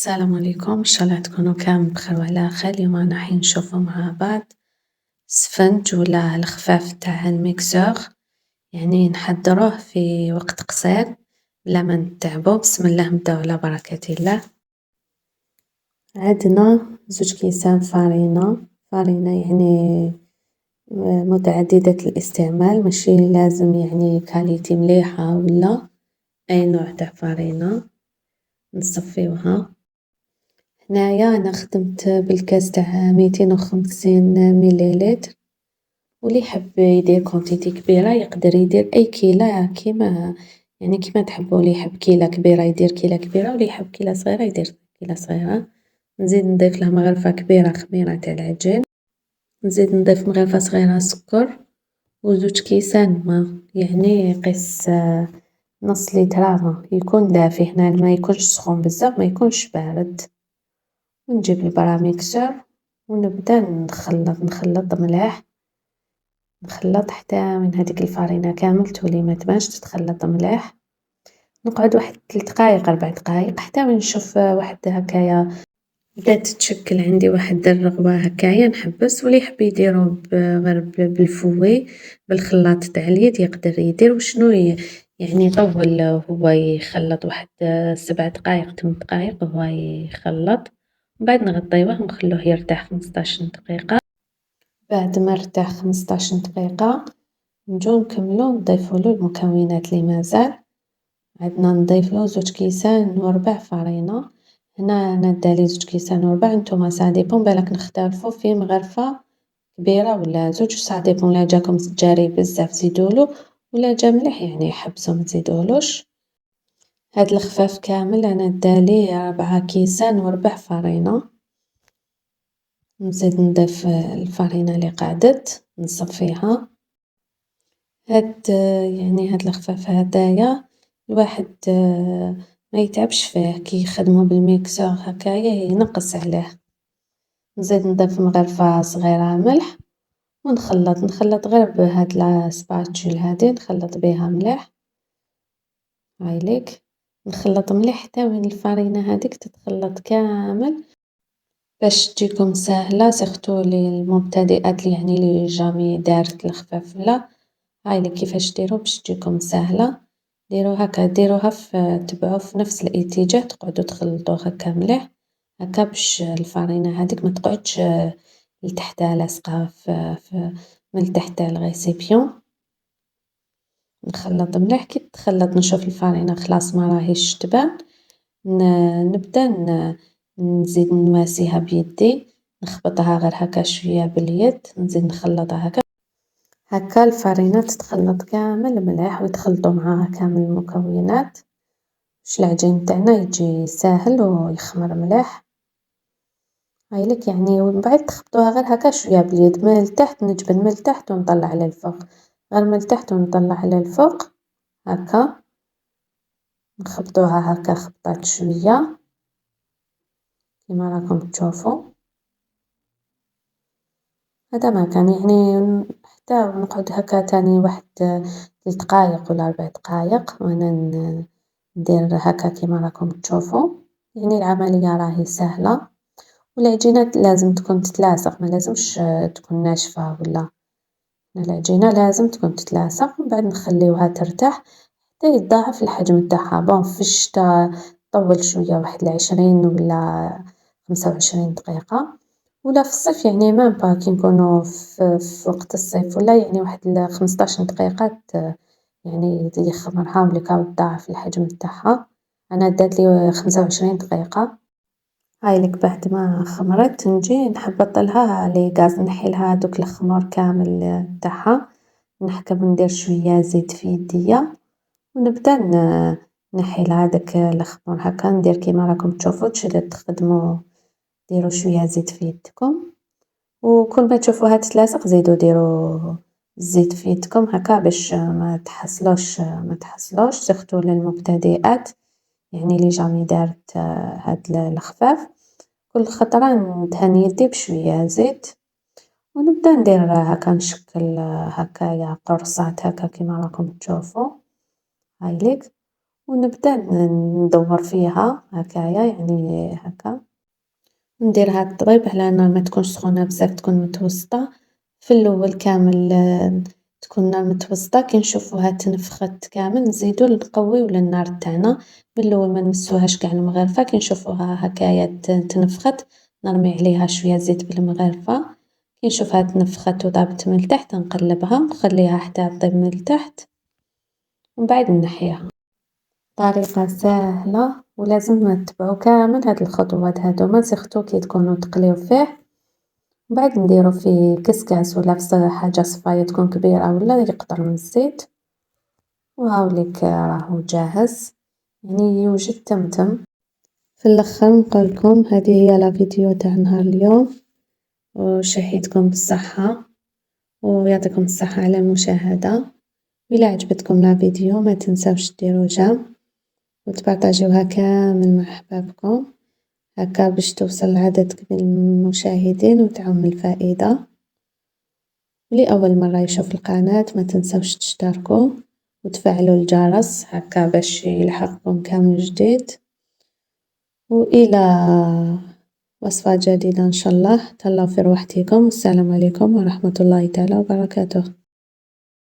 السلام عليكم، إن شاء الله تكونوا كامل بخير وعلى خير. اليوم رانا رايحين نشوفو مع بعض السفنج ولا الخفاف تاع الميكسور، يعني نحضروه في وقت قصير بلا ما نتعبو. بسم الله نبداو على بركة الله. عندنا 2 كيسان فرينة يعني متعددة الاستعمال، ماشي لازم يعني كاليتي مليحة ولا أي نوع تاع فرينة. نصفيوها. هنايا أنا خدمت بالكاس تاع 250 مليلتر، واللي يحب يدير كونتيتي كبيرة يقدر يدير أي كيلة كيما تحبو. اللي يحب كيلة كبيرة يدير كيلة كبيرة، واللي يحب كيلة صغيرة يدير كيلة صغيرة. نزيد نضيف له مغرفة كبيرة خميرة تاع العجين، نزيد نضيف مغرفة صغيرة سكر، و2 كيسان ما، يعني قيس نص لتر ما، يكون دافي. هنا ما يكونش سخون بزاف ما يكونش بارد. ونجيب البراميكسور ونبدا نخلط مليح، نخلط حتى من هذيك الفرينة كامل تولي ما تبانش، تتخلط مليح. نقعد واحد 3 دقايق 4 دقايق حتى وين نشوف واحد هكايا بدات تتشكل عندي واحد الرغوة هكايا، نحبس. واللي يحب يديرو غير بالفوي بالخلاط تاع اليد يقدر يدير. وشنو يعني يطول هو يخلط واحد 7 دقايق 8 دقايق وهو يخلط، من بعد نغطيوه ونخلوه يرتاح 15 دقيقة. بعد ما ارتاح 15 دقيقة نجو نكملو نضيفولو المكونات اللي مازال عندنا. نضيفلو 2 كيسان و4 فرينة. هنا أنا دالي 2 كيسان و4، نتوما سا ديبون بالاك نختلفو في مغرفة كبيرة ولا 2 سا ديبون. لا جاكم جاري بزاف زيدولو، ولا جا مليح يعني حبسو متزيدولوش. هاد الخفاف كامل أنا داليه 4 كيسان و4 فرينة. نزيد نضيف الفرينة اللي قعدت نصفيها. هاد هاد الخفاف هدايا الواحد ما يتعبش فيه كي يخدمو بالميكسور هكايا ينقص عليه. نزيد نضيف مغرفة صغيرة ملح ونخلط غير بهاد السباتشول هادي، نخلط بيها مليح. هايليك نخلط مليح حتى وين الفرينة هاديك تتخلط كامل باش تجيكم ساهلة، سيرتو للمبتدئات اللي جامي دارت الخفاف لا. هايليك كيفاش ديرو باش تجيكم ساهلة. ديرو هكا ديروها تبعو في نفس الاتجاه، تقعدو تخلطو هكا مليح هكا باش الفرينة هاديك ما تقعدش لتحتها لاصقة من تحت الغيسيبيون. نخلط مليح كي تخلط نشوف الفرينة خلاص ما راهيش تبان، نبدا نزيد نواسيها بيدي، نخبطها غير هكا شوية باليد، نزيد نخلطها هكا الفرينة تتخلط كامل مليح ويتخلطو معاها كامل المكونات باش العجين تاعنا يجي ساهل ويخمر مليح. هايليك ومن بعد تخبطوها غير هكا شوية باليد من التحت، نجبد من التحت ونطلع للفوق، غير من التحت ونطلع للفوق هكا. نخبطوها هكا خبطات شوية كيما راكم تشوفوا. هذا ما كان حتى نقعد هكا تاني واحد 3 دقايق ولا 4 دقايق وانا ندير هكا كيما راكم تشوفوا. العملية راهي سهلة، والعجينة لازم تكون تتلاصق، ما لازمش تكون ناشفة ولا. العجينة لازم تكون تتلاصق، من بعد نخليوها ترتاح حتى يتضاعف الحجم تاعها. بون في الشتا طول شوية واحد 20 ولا 25 دقيقة، ولا في الصيف ميم با كي نكونو في وقت الصيف ولا واحد 15 دقيقة يخمرها وليكا وتضاعف الحجم تاعها. أنا داتلي 25 دقيقة. هايليك بعد ما خمرت نجي نحبط لها لي غاز، نحيلها دوك الخمور كامل تاعها، نحكم ندير شوية زيت في يديا ونبدا نحيلها داك الخمور هكا. ندير كيما راكم تشوفوا تخدموا ديروا شوية زيت في يدكم، وكل ما تشوفوها تتلاصق زيدوا ديروا الزيت في يدكم هكا باش ما تحصلوش سيرتو للمبتدئات اللي جامي دارت هاد الخفاف. كل خطرة ندهن يدي بشوية زيت ونبدا ندير هكا نشكل هكايا قرصات هكا كيما راكم تشوفوا. هايليك ونبدأ ندور فيها هكايا يعني هاكا، ونديرها تطيب على نار ما تكونش سخونة بزاف تكون متوسطة، في الأول كامل تكون نار متوسطة كي نشوفوها تنفخت كامل نزيدو نقويو النار تاعنا، من الأول ما نمسوهاش قاع المغرفة كي نشوفوها هكايا تنفخت نرمي عليها شوية زيت بالمغرفة، كي نشوفها تنفخت وطابت من التحت نقلبها ونخليها حتى طيب من التحت، ومن بعد نحيها. طريقة ساهلة ولازم نتبعو كامل هاد الخطوات هادوما سيرتو كي تكونو تقليو فيه، من بعد نديرو فيه كسكاس ولا في حاجة صفاية تكون كبيرة ولا يقطر من الزيت، وهاوليك راهو جاهز، يعني يوجد تمتم. في اللخر نقولكم هذه هي لا فيديو تاع نهار اليوم، وشهيتكم بالصحة ويعطيكم الصحة على المشاهدة، وإلا عجبتكم لا فيديو ما تنساوش ديروا جيم وتبارطاجيوها كامل مع أحبابكم هكا باش توصل لعدد كبير من المشاهدين وتعم الفائدة، ولأول مرة يشوف القناة ما تنساوش تشتركوا وتفعلوا الجرس هكا باش يلحقكم كامل جديد، وإلى وصفة جديدة إن شاء الله تهلاو في روحتكم، والسلام عليكم ورحمة الله تعالى وبركاته.